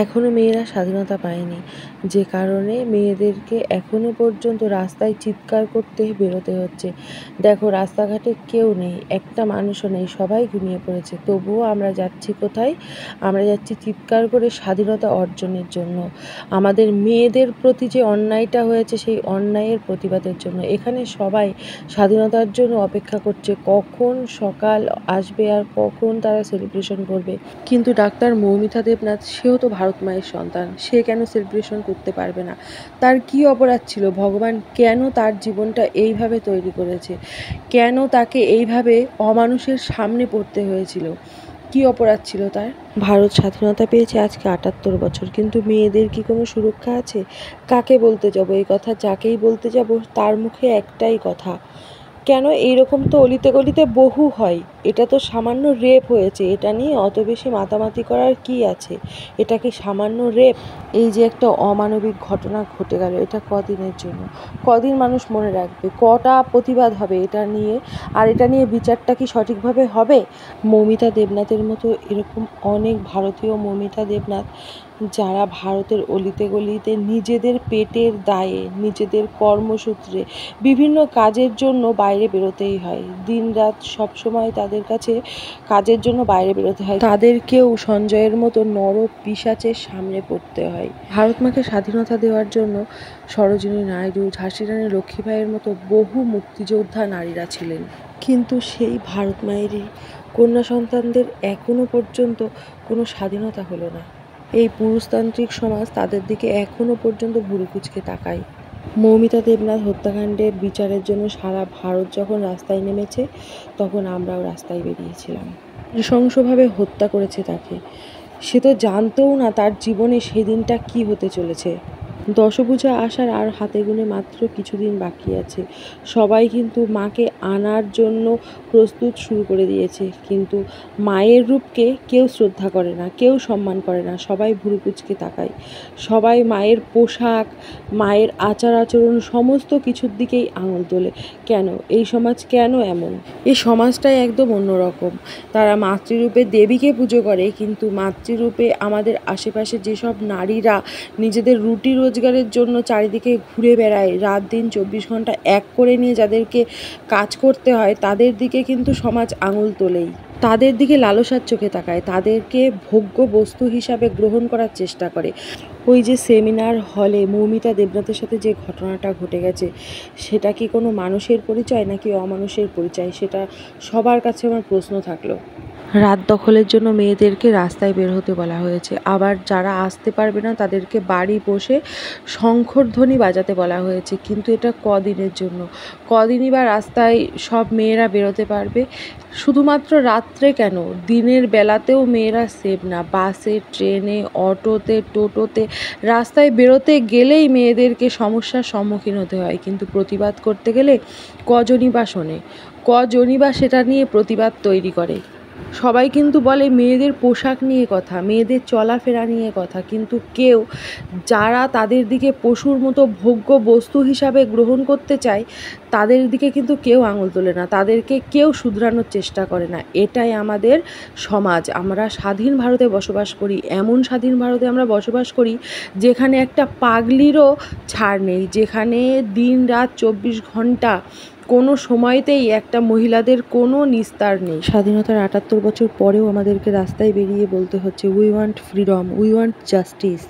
এখনও মেয়েরা স্বাধীনতা পায়নি, যে কারণে মেয়েদেরকে এখনও পর্যন্ত রাস্তায় চিৎকার করতে বেরোতে হচ্ছে। দেখো, রাস্তাঘাটে কেউ নেই, একটা মানুষও নেই, সবাই ঘুমিয়ে পড়েছে, তবুও আমরা যাচ্ছি কোথায়? আমরা যাচ্ছি চিৎকার করে স্বাধীনতা অর্জনের জন্য। আমাদের মেয়েদের প্রতি যে অন্যায়টা হয়েছে সেই অন্যায়ের প্রতিবাদের জন্য। এখানে সবাই স্বাধীনতার জন্য অপেক্ষা করছে, কখন সকাল আসবে আর কখন তারা সেলিব্রেশন করবে। কিন্তু ডাক্তার মৌমিতা দেবনাথ, সেও তো ভারত মায়ের সন্তান, সে কেন সেলিব্রেশন করতে পারবে না? তার কী অপরাধ ছিল? ভগবান কেন তার জীবনটা এইভাবে তৈরি করেছে? কেন তাকে এইভাবে অমানুষের সামনে পড়তে হয়েছিল? কী অপরাধ ছিল তার? ভারত স্বাধীনতা পেয়েছে আজকে ৭৮ বছর, কিন্তু মেয়েদের কি কোনো সুরক্ষা আছে? কাকে বলতে যাব এই কথা? যাকেই বলতে যাব তার মুখে একটাই কথা, কেন এইরকম তো অলিতে গলিতে বহু হয়, এটা তো সামান্য রেপ হয়েছে, এটা নিয়ে অত বেশি মাতামাতি করার কি আছে? এটা কি সামান্য রেপ? এই যে একটা অমানবিক ঘটনা ঘটে গেল, এটা কদিনের জন্য? কদিন মানুষ মনে রাখবে? কটা প্রতিবাদ হবে এটা নিয়ে? আর এটা নিয়ে বিচারটা কি সঠিকভাবে হবে? মৌমিতা দেবনাথের মতো এরকম অনেক ভারতীয় মৌমিতা দেবনাথ, যারা ভারতের অলিতে গলিতে নিজেদের পেটের দায়ে, নিজেদের কর্মসূত্রে, বিভিন্ন কাজের জন্য বাইরে বেরোতেই হয়, দিনরাত সবসময় তাদের কাছে কাজের জন্য বাইরে বেরোতে হয়, তাদেরকেও সঞ্জয়ের মতো নর পিশাচের সামনে পড়তে হয়। ভারত মাকে স্বাধীনতা দেওয়ার জন্য সরোজিনী নাইডু, ঝাঁসি রানী লক্ষ্মীবাঈয়ের মতো বহু মুক্তিযোদ্ধা নারীরা ছিলেন, কিন্তু সেই ভারত মায়েরই কন্যা সন্তানদের এখনও পর্যন্ত কোনো স্বাধীনতা হলো না। এই পুরুষতান্ত্রিক সমাজ তাদের দিকে এখনও পর্যন্ত ভুরু কুঁচকে তাকায়। মৌমিতা দেবনাথ হত্যাকাণ্ডের বিচারের জন্য সারা ভারত যখন রাস্তায় নেমেছে, তখন আমরাও রাস্তায় বেরিয়েছিলাম। নৃশংসভাবে হত্যা করেছে তাকে। সে তো জানতও না তার জীবনে সেদিনটা কী হতে চলেছে। দশভূজা আসার আর হাতে গুনে মাত্র কিছুদিন বাকি আছে। সবাই কিন্তু মাকে আনার জন্য প্রস্তুত শুরু করে দিয়েছে, কিন্তু মায়ের রূপকে কেউ শ্রদ্ধা করে না, কেউ সম্মান করে না, সবাই ভুরু কুঁচকে তাকায়। সবাই মায়ের পোশাক, মায়ের আচার আচরণ, সমস্ত কিছুর দিকেই আঙুল তোলে। কেন এই সমাজ কেন এমন? এই সমাজটাই একদম অন্যরকম। তারা মাতৃরূপে দেবীকে পুজো করে, কিন্তু মাতৃরূপে আমাদের আশেপাশে যেসব নারীরা নিজেদের রুটি রোজগারের জন্য চারিদিকে ঘুরে বেড়ায়, রাত দিন ২৪ ঘন্টা এক করে নিয়ে যাদেরকে কাজ করতে হয়, তাদের দিকে কিন্তু সমাজ আঙুল তোলেই, তাদের দিকে লালসার চোখে তাকায়, তাদেরকে ভোগ্য বস্তু হিসাবে গ্রহণ করার চেষ্টা করে। ওই যে সেমিনার হলে মৌমিতা দেবনাথের সাথে যে ঘটনাটা ঘটে গেছে, সেটা কি কোনো মানুষের পরিচয় নাকি অমানুষের পরিচয়? সেটা সবার কাছে আমার প্রশ্ন থাকলো। রাত দখলের জন্য মেয়েদেরকে রাস্তায় বের হতে বলা হয়েছে, আবার যারা আসতে পারবে না তাদেরকে বাড়ি বসে শঙ্খধ্বনি বাজাতে বলা হয়েছে, কিন্তু এটা কদিনের জন্য? কদিনই বা রাস্তায় সব মেয়েরা বেরোতে পারবে? শুধুমাত্র রাত্রে কেন, দিনের বেলাতেও মেয়েরা সেফ না। বাসে, ট্রেনে, অটোতে, টোটোতে রাস্তায় বেরোতে গেলেই মেয়েদেরকে সমস্যার সম্মুখীন হতে হয়, কিন্তু প্রতিবাদ করতে গেলে কজনই বা শোনে, কজনই বা সেটা নিয়ে প্রতিবাদ তৈরি করে? সবাই কিন্তু বলে মেয়েদের পোশাক নিয়ে কথা, মেয়েদের চলাফেরা নিয়ে কথা, কিন্তু কেউ যারা তাদের দিকে পশুর মতো ভোগ্য বস্তু হিসাবে গ্রহণ করতে চায়, তাদের দিকে কিন্তু কেউ আঙুল তোলে না, তাদেরকে কেউ শুধরানোর চেষ্টা করে না। এটাই আমাদের সমাজ। আমরা স্বাধীন ভারতে বসবাস করি, এমন স্বাধীন ভারতে আমরা বসবাস করি যেখানে একটা পাগলিরও ছাড় নেই, যেখানে দিন রাত ২৪ ঘন্টা কোনো সময়তেই একটা মহিলাদের কোনো নিস্তার নেই। স্বাধীনতার ৭৮ বছর পরেও আমাদেরকে রাস্তায় বেরিয়ে বলতে হচ্ছে, we want freedom, we want justice.